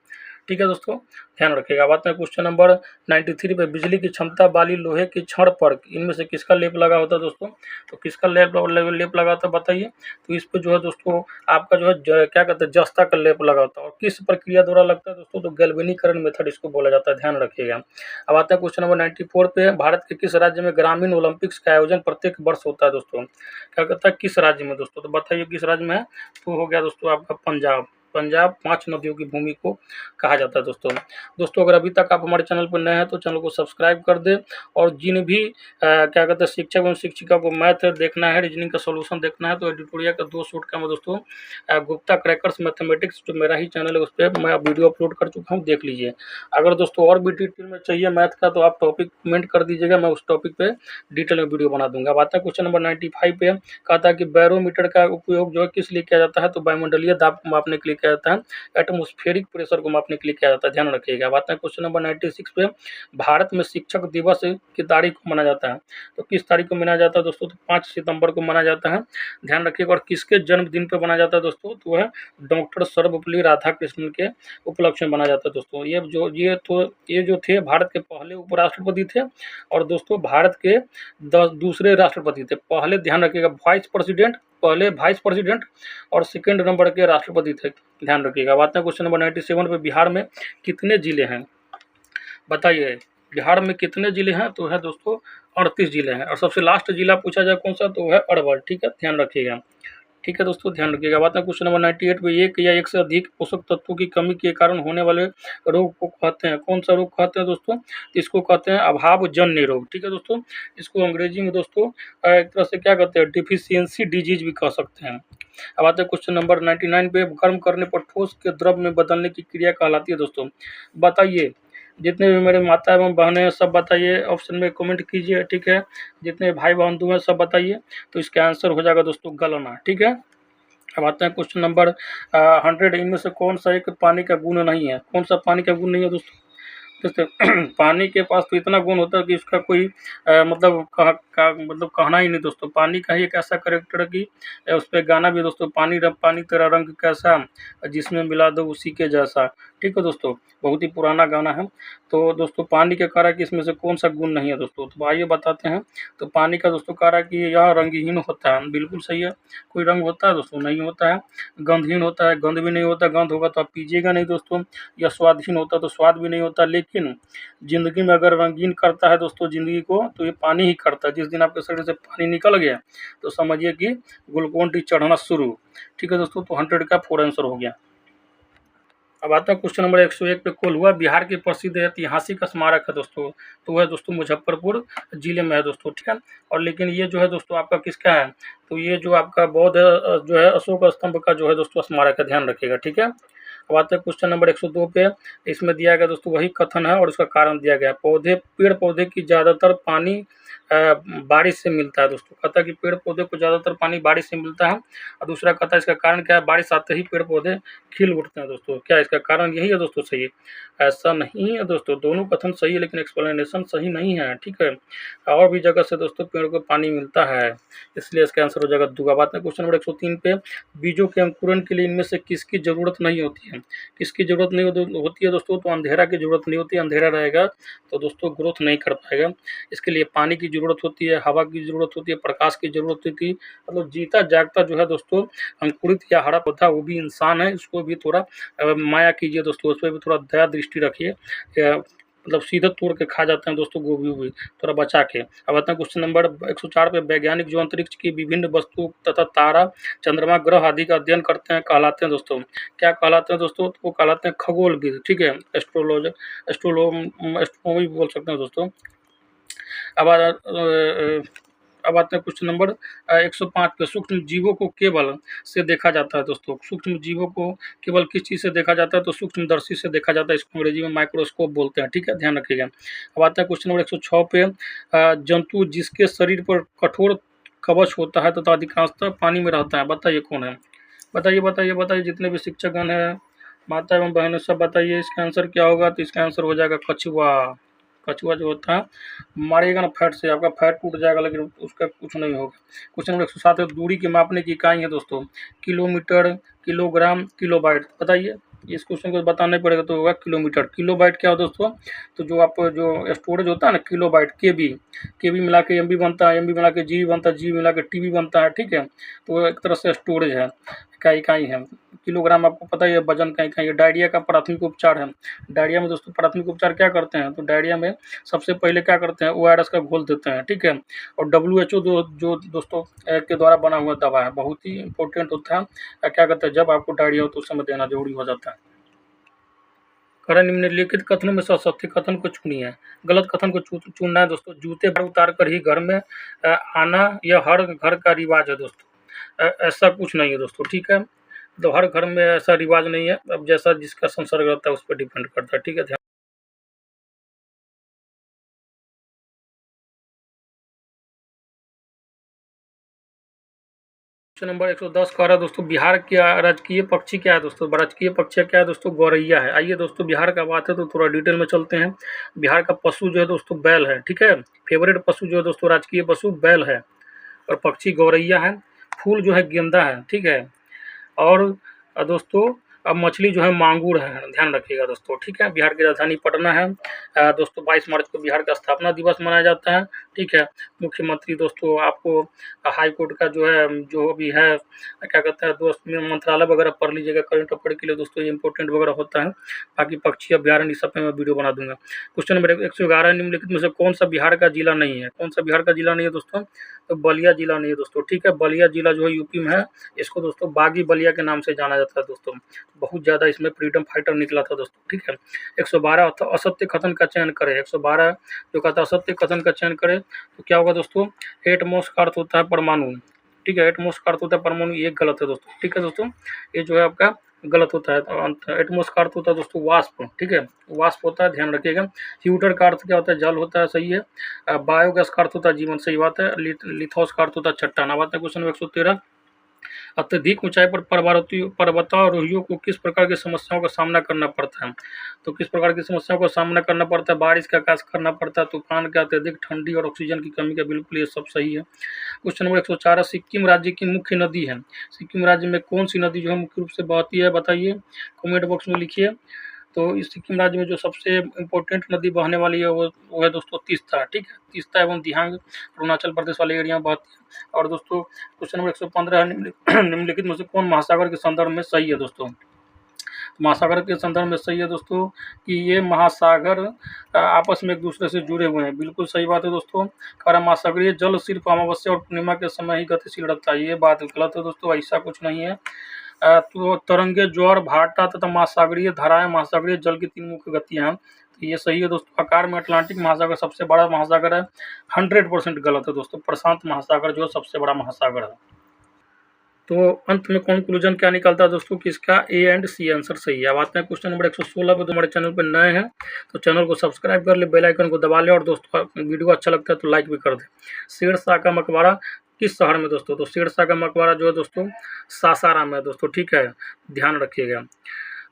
ठीक है दोस्तों, ध्यान रखिएगा। बात है क्वेश्चन नंबर 93 पे, बिजली की क्षमता वाली लोहे की छड़ पर इनमें से किसका लेप लगा होता है दोस्तों, तो किसका लेप लगा होता है बताइए। तो इस पे जो है दोस्तों आपका जो है क्या कहते हैं, जस्ता का लेप लगा होता है। और किस प्रक्रिया द्वारा लगता है दोस्तों, तो गैल्वेनीकरण मेथड इसको बोला जाता है, ध्यान रखिएगा। अब आता है क्वेश्चन नंबर 94 पे, भारत के किस राज्य में ग्रामीण ओलंपिक्स का आयोजन प्रत्येक वर्ष होता है दोस्तों, क्या कहता है, किस राज्य में दोस्तों, तो बताइए किस राज्य में है। तो हो गया दोस्तों आपका पंजाब। पंजाब 5 नदियों की भूमि को कहा जाता है दोस्तों अगर अभी तक आप हमारे चैनल पर नए हैं तो चैनल को सब्सक्राइब कर दें। और जिन भी क्या कहते हैं शिक्षक एवं शिक्षिका को मैथ देखना है, रीजनिंग का सॉल्यूशन देखना है, तो एडिटोरियल का 2 शॉर्ट का मैं दोस्तों गुप्ता क्रैकर्स मैथमेटिक्स जो मेरा ही चैनल है उस पर मैं वीडियो अपलोड कर चुका हूँ, देख लीजिए। अगर दोस्तों और भी डिटेल में चाहिए मैथ का तो आप टॉपिक कमेंट कर दीजिएगा, मैं उस टॉपिक पे डिटेल में वीडियो बना दूंगा। बात है क्वेश्चन नंबर 95 पे, कहता है कि बैरोमीटर का उपयोग जो है किस लिए किया जाता है, तो वायुमंडलीय दाब को मापने के लिए किया जाता है, एटमॉस्फेरिक प्रेशर को मापने के लिए किया जाता है, ध्यान रखिएगा। बात है क्वेश्चन नंबर 96 पे, भारत में शिक्षक दिवस की तारीख को मनाया जाता है, तो किस तारीख को मनाया जाता है दोस्तों, तो 5 सितंबर को मनाया जाता है, ध्यान रखिएगा। और किसके जन्मदिन पर मनाया जाता है दोस्तों, तो वह डॉक्टर सर्वपल्ली राधाकृष्णन के उपलक्ष्य में मनाया जाता है दोस्तों। ये जो थे भारत के पहले उपराष्ट्रपति थे, और दोस्तों भारत के 10 दूसरे राष्ट्रपति थे। पहले ध्यान रखिएगा पहले वाइस प्रेसिडेंट और सेकंड नंबर के राष्ट्रपति थे, ध्यान रखिएगा। बात है क्वेश्चन नंबर 97 पे, बिहार में कितने जिले हैं बताइए। बिहार में कितने जिले हैं, तो है दोस्तों 38 जिले हैं। और सबसे लास्ट जिला पूछा जाए कौन सा, तो है अरवल, ठीक है, ध्यान रखिएगा। ठीक है दोस्तों, ध्यान रखिएगा। बात है क्वेश्चन नंबर 98 पे, एक या एक से अधिक पोषक तत्वों की कमी के कारण होने वाले रोग को कहते हैं, कौन सा रोग कहते हैं दोस्तों, तो इसको कहते हैं अभावजन्य रोग। ठीक है दोस्तों, इसको अंग्रेजी में दोस्तों एक तरह से क्या कहते हैं, डिफिशियंसी डिजीज भी कह सकते हैं। अब आते हैं क्वेश्चन नंबर 99 पे, गर्म करने पर ठोस के द्रव में बदलने की क्रिया कहलाती है दोस्तों, बताइए। जितने भी मेरे माता एवं बहनें हैं सब बताइए, ऑप्शन में कमेंट कीजिए, ठीक है। जितने भाई बंधु हैं सब बताइए, तो इसका आंसर हो जाएगा दोस्तों गलना, ठीक है। अब आते हैं क्वेश्चन नंबर 100, इनमें से कौन सा एक पानी का गुण नहीं है, कौन सा पानी का गुण नहीं है दोस्तों, जैसे पानी के पास तो इतना गुण होता है कि उसका कोई मतलब मतलब कहना ही नहीं दोस्तों। पानी का ही एक ऐसा करेक्टर है कि उस पर गाना भी दोस्तों, पानी तेरा रंग कैसा, जिसमें मिला दो उसी के जैसा। ठीक है दोस्तों, बहुत ही पुराना गाना है। तो दोस्तों पानी के कारक इसमें से कौन सा गुण नहीं है दोस्तों, तो आइए बताते हैं। तो पानी का दोस्तों कारक यह रंगहीन होता है, बिल्कुल सही है। कोई रंग होता है दोस्तों, नहीं होता है। गंधहीन होता है, गंध भी नहीं होता, गंध होगा तो आप पीजिएगा नहीं दोस्तों। या स्वादहीन होता है तो स्वाद भी नहीं होता। लेकिन ज़िंदगी में अगर रंगीन करता है दोस्तों ज़िंदगी को, तो ये पानी ही करता है। जिस दिन आपके शरीर से पानी निकल गया तो समझिए कि ग्लूकोन डी चढ़ना शुरू। ठीक है दोस्तों, तो 100 का 4 आंसर हो गया। अब आता है क्वेश्चन नंबर 101 पे, कोल्हुआ बिहार के प्रसिद्ध ऐतिहासिक स्मारक है दोस्तों, तो वह दोस्तों मुजफ्फरपुर जिले में है दोस्तों, ठीक है। और लेकिन ये जो है दोस्तों आपका किसका है, तो ये जो आपका बौद्ध जो है अशोक स्तंभ का जो है दोस्तों स्मारक है, ध्यान रखिएगा, ठीक है। अब आते हैं क्वेश्चन नंबर 102 पे, इसमें दिया गया दोस्तों वही कथन है और उसका कारण दिया गया है। पेड़ पौधे की ज़्यादातर पानी बारिश से मिलता है दोस्तों, कहता है कि पेड़ पौधे को ज़्यादातर पानी बारिश से मिलता है। और दूसरा कहता है इसका कारण क्या है, बारिश आते ही पेड़ पौधे खिल उठते हैं दोस्तों, क्या इसका कारण यही है दोस्तों, सही है? ऐसा नहीं है दोस्तों, दोनों कथन सही है लेकिन एक्सप्लेनेशन सही नहीं है, ठीक है। और भी जगह से दोस्तों पेड़ को पानी मिलता है, इसलिए इसका आंसर हो जाएगा दूगा। बात है क्वेश्चन नंबर 103 पे, बीजों के अंकुरन के लिए इनमें से किसकी ज़रूरत नहीं होती है, किसकी ज़रूरत नहीं होती है दोस्तों, तो अंधेरा की ज़रूरत नहीं होती है। अंधेरा रहेगा तो दोस्तों ग्रोथ नहीं कर पाएगा। इसके लिए पानी की ज़रूरत होती है, हवा की ज़रूरत होती है, प्रकाश की ज़रूरत होती है। मतलब जीता जागता जो है दोस्तों अंकुरित या हरा पौधा वो भी इंसान है, इसको भी थोड़ा माया कीजिए दोस्तों, उस पर भी थोड़ा दया दृष्टि रखिए। मतलब सीधे तोड़ के खा जाते हैं दोस्तों गोभी वोभी, थोड़ा बचा के। अब आते हैं क्वेश्चन नंबर 104 पे, वैज्ञानिक जो अंतरिक्ष की विभिन्न वस्तु तथा तारा चंद्रमा ग्रह आदि का अध्ययन करते हैं कहलाते हैं दोस्तों, क्या कहलाते हैं दोस्तों, तो वो कहलाते हैं खगोलविद, ठीक है। एस्ट्रोनॉमी बोल सकते हैं दोस्तों। अब आते हैं क्वेश्चन नंबर 105 पे, सूक्ष्म जीवों को केवल से देखा जाता है दोस्तों, सूक्ष्म जीवों को केवल किस चीज़ से देखा जाता है, तो सूक्ष्मदर्शी से देखा जाता है, इसको अंग्रेजी में माइक्रोस्कोप बोलते हैं, ठीक है, ध्यान रखिएगा। अब आता है क्वेश्चन नंबर 106 पे, जंतु जिसके शरीर पर कठोर कवच होता है तथा अधिकांशतः पानी में रहता है, बताइए कौन है, बताइए बताइए बताइए, जितने भी शिक्षकगण हैं, माता एवं बहनें सब बताइए इसका आंसर क्या होगा, तो इसका आंसर हो जाएगा कछुआ। कछुआ जो होता है मारिएगा ना फैट से, आपका फैट टूट जाएगा लेकिन उसका कुछ नहीं होगा। क्वेश्चन नंबर 107 है, दूरी की मापने की इकाई है दोस्तों किलोमीटर, किलोग्राम, किलोबाइट। बताइए, इस क्वेश्चन को बताना ही पड़ेगा, तो होगा किलोमीटर। किलोबाइट क्या हो दोस्तों, तो जो आप जो स्टोरेज होता है ना किलोबाइट, केबी मिला के एमबी बनता है, एमबी मिला के जीबी बनता है, जीबी मिला के टीबी बनता है, ठीक है। तो वो एक तरह से स्टोरेज है का इकाई है। किलोग्राम आपको पता ही है वजन का इकाई है। डायरिया का प्राथमिक उपचार है। डायरिया में दोस्तों प्राथमिक उपचार क्या करते हैं, तो डायरिया में सबसे पहले क्या करते हैं, ORS का घोल देते हैं, ठीक है। और WHO जो दोस्तों के द्वारा बना हुआ दवा है, बहुत ही इंपॉर्टेंट होता है। क्या कहते हैं, जब आपको डायरिया हो तो उस समय देना जरूरी हो जाता है। करण निम्नलिखित कथनों में से सत्य कथन को चुनिए। गलत कथन को चुनना है दोस्तों। जूते उतार कर ही घर में आना यह हर घर का रिवाज है दोस्तों। ऐसा कुछ नहीं है दोस्तों, ठीक है। तो हर घर में ऐसा रिवाज नहीं है, अब जैसा जिसका संसर्ग रहता है उस पर डिपेंड करता है, ठीक है। क्वेश्चन नंबर 110 कह रहा है दोस्तों, बिहार का राजकीय पक्षी क्या है दोस्तों। राजकीय पक्षी क्या है दोस्तों, गौरैया है। आइए दोस्तों, बिहार का बात है तो थोड़ा डिटेल में चलते हैं। बिहार का पशु जो है दोस्तों बैल है, ठीक है। फेवरेट पशु जो है दोस्तों, राजकीय पशु बैल है, और पक्षी गौरैया है। फूल जो है गेंदा है, ठीक है। और दोस्तों अब मछली जो है मांगुर है, ध्यान रखिएगा दोस्तों, ठीक है। बिहार की राजधानी पटना है। दोस्तों 22 मार्च को बिहार का स्थापना दिवस मनाया जाता है, ठीक है। मुख्यमंत्री दोस्तों आपको हाई कोर्ट का जो है जो भी है क्या कहते हैं दोस्त में मंत्रालय वगैरह पढ़ लीजिएगा, करंट अफेयर के लिए दोस्तों ये इंपॉर्टेंट वगैरह होता है। बाकी पक्षी अभ्यारण्य इस सब पे मैं वीडियो बना दूंगा। क्वेश्चन नंबर 111, निम्नलिखित में से कौन सा बिहार का जिला नहीं है। कौन सा बिहार का जिला नहीं है दोस्तों, तो बलिया जिला नहीं है दोस्तों, ठीक है। बलिया जिला जो है यूपी में है। इसको दोस्तों बागी बलिया के नाम से जाना जाता है दोस्तों। बहुत ज़्यादा इसमें फ्रीडम फाइटर निकला था दोस्तों, ठीक है। 112 असत्य कथन का चयन करें। 112 जो कहता है असत्य कथन का चयन करें, तो क्या होगा दोस्तों, एटमॉस का अर्थ होता है परमाणु, ठीक है। एटमॉस का अर्थ होता है परमाणु, ये गलत है दोस्तों, ठीक है दोस्तों। ये जो है आपका गलत होता है। एटमॉस का अर्थ होता है दोस्तों वाष्प, ठीक है। वाष्प होता है, ध्यान रखिएगा। ह्यूटर का अर्थ क्या होता है, जल होता है, सही है। बायोगैस का अर्थ होता है जीवन, सही बात है। लिथोस का अर्थ होता है चट्टान। अब आता है क्वेश्चन 113, अत्यधिक ऊंचाई पर पर्वतारोहियों को किस प्रकार की समस्याओं का सामना करना पड़ता है। तो किस प्रकार की समस्याओं का सामना करना पड़ता है, बारिश का आकाश करना पड़ता है, तूफान का, अत्यधिक ठंडी और ऑक्सीजन की कमी का, बिल्कुल ये सब सही है। क्वेश्चन नंबर 104, सिक्किम राज्य की मुख्य नदी है। सिक्किम राज्य में कौन सी नदी जो है मुख्य रूप से बहती है, बताइए, कमेंट बॉक्स में लिखिए। तो इस सिक्किम राज्य में जो सबसे इम्पोर्टेंट नदी बहने वाली है वो है दोस्तों तीस्ता, ठीक है। तीस्ता एवं दिहांग अरुणाचल प्रदेश वाले एरिया में बहती है। और दोस्तों क्वेश्चन नंबर 115 निम्नलिखित में से कौन महासागर के संदर्भ में सही है दोस्तों। महासागर के संदर्भ में सही है दोस्तों कि ये महासागर आपस में एक दूसरे से जुड़े हुए हैं, बिल्कुल सही बात है दोस्तों। कारण महासागरीय जल सिर्फ अमावस्या और पूर्णिमा के समय ही गतिशील रहता है, ये बात गलत है दोस्तों, ऐसा कुछ नहीं है। तो तरंगे, ज्वार, भाटा तथा महासागरीय धाराएं महासागरीय जल की 3 मुख्य गतियां हैं, तो ये सही है दोस्तों। आकार में अटलांटिक महासागर सबसे बड़ा महासागर है, 100% गलत है दोस्तों। प्रशांत महासागर जो सबसे बड़ा महासागर है। तो अंत में कंक्लूजन क्या निकलता है दोस्तों कि इसका ए एंड सी आंसर सही है। अब आते हैं क्वेश्चन नंबर 116 पे। तो हमारे चैनल पर नए हैं तो चैनल को सब्सक्राइब कर ले, बेल आइकन को दबा ले, और दोस्तों वीडियो अच्छा लगता है तो लाइक भी कर दे। शेरशाह का मकबरा किस शहर में दोस्तों, तो शेरशाह का मकबरा जो है दोस्तों सासाराम है दोस्तों, ठीक है, ध्यान रखिएगा।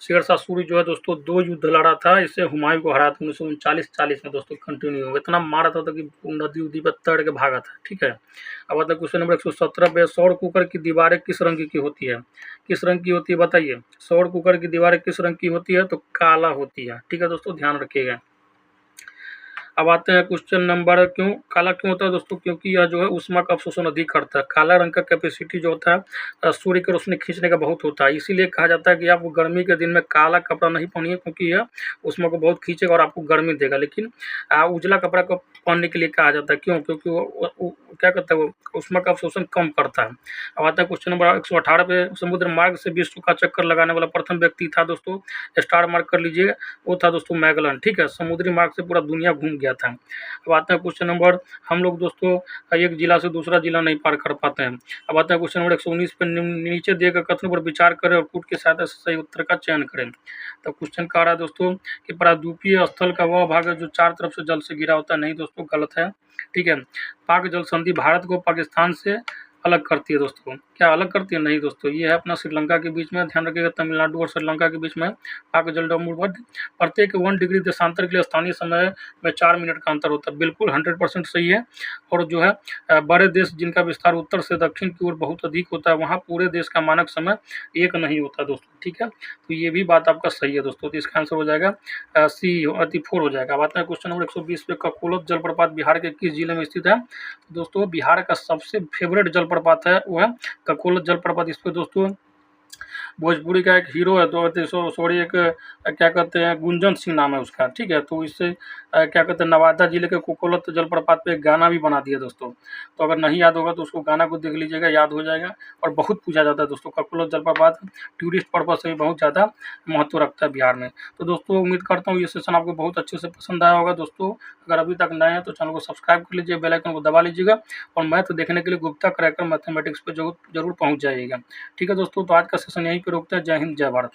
शेरशाह सूरी जो है दोस्तों 2 युद्ध लड़ा था, इससे हुमायूं को हराया था 1939-40 में दोस्तों, कंटिन्यू हो इतना मारा था कि नदी उदी पर तैर के भागा था, ठीक है। अब आता है क्वेश्चन नंबर 117 पे। सौर कुकर की दीवारें किस रंग की होती है, किस रंग की होती है, बताइए। सौर कुकर की दीवारें किस रंग की होती है, तो काला होती है, ठीक है दोस्तों, ध्यान रखिएगा। अब आते हैं क्वेश्चन नंबर, क्यों काला क्यों होता है दोस्तों, क्योंकि यह जो है ऊष्मा का अवशोषण अधिक करता है। काला रंग का कैपेसिटी जो होता है सूर्य की रोशनी खींचने का बहुत होता है, इसीलिए कहा जाता है कि आप गर्मी के दिन में काला कपड़ा नहीं पहनिए, क्योंकि यह ऊष्मा को बहुत खींचेगा और आपको गर्मी देगा। लेकिन उजला कपड़ा को पहनने के लिए कहा जाता है, क्यों, क्योंकि वो क्या कहता है, वो ऊष्मा का अवशोषण कम करता है। अब आता है क्वेश्चन नंबर 118 पे। समुद्र मार्ग से विश्व का चक्कर लगाने वाला प्रथम व्यक्ति था दोस्तों, स्टार मार्क कर लीजिए, वो था दोस्तों मैगलन, ठीक है। समुद्री मार्ग से पूरा दुनिया घूम गया था। अब आता है क्वेश्चन नंबर, हम लोग दोस्तों एक जिला से दूसरा जिला नहीं पार कर पाते हैं। अब आता है क्वेश्चन नंबर 119 पे। नीचे दिए गए कथनों पर विचार करें और कूट की सहायता से सही उत्तर का चयन करें। तो क्वेश्चन कह रहा है दोस्तों कि प्रायद्वीपीय स्थल का वह भाग है जो 4 तरफ से जल से घिरा होता है, नहीं दोस्तों, गलत है, ठीक है। पाक जल संधि भारत को पाकिस्तान से अलग करती है दोस्तों, क्या अलग करती है? नहीं दोस्तों, ये है अपना श्रीलंका के बीच में, ध्यान रखिएगा, तमिलनाडु और श्रीलंका के बीच में पाक जलसंधि प्रत्येक 1 डिग्री देशांतर के लिए स्थानीय समय में 4 मिनट का अंतर होता है। बिल्कुल 100% सही है। और जो है बड़े देश जिनका विस्तार उत्तर से दक्षिण की ओर बहुत अधिक होता है, वहाँ पूरे देश का मानक समय एक नहीं होता दोस्तों, ठीक है। तो ये भी बात आपका सही है दोस्तों। तो इसका आंसर हो जाएगा सी, 4 हो जाएगा। बात है क्वेश्चन नंबर 120 पे, ककोलत जलप्रपात बिहार के किस जिले में स्थित है? दोस्तों बिहार का सबसे फेवरेट जलप्रपात है वो है ककोलत जलप्रपात। इस पे दोस्तों भोजपुरी का एक हीरो है, तो सॉरी एक क्या कहते हैं, गुंजन सिंह नाम है उसका, ठीक है। तो इससे क्या कहते हैं, नवादा जिले के ककोलत जलप्रपात पे एक गाना भी बना दिया दोस्तों। तो अगर नहीं याद होगा तो उसको गाना को देख लीजिएगा, याद हो जाएगा। और बहुत पूछा जाता है दोस्तों, ककोलत जलप्रपात टूरिस्ट पर्पज से भी बहुत ज़्यादा महत्व रखता है बिहार में। तो दोस्तों उम्मीद करता हूँ ये सेशन आपको बहुत अच्छे से पसंद आया होगा दोस्तों। अगर अभी तक नए हैं तो चैनल को सब्सक्राइब कर लीजिए, बेल आइकन को दबा लीजिएगा और मैथ देखने के लिए गुप्ता क्रैकर मैथमेटिक्स पे जरूर पहुँच जाइएगा। ठीक है दोस्तों, तो आज का सेशन यहीं पे रोकते हैं। जय हिंद, जय भारत।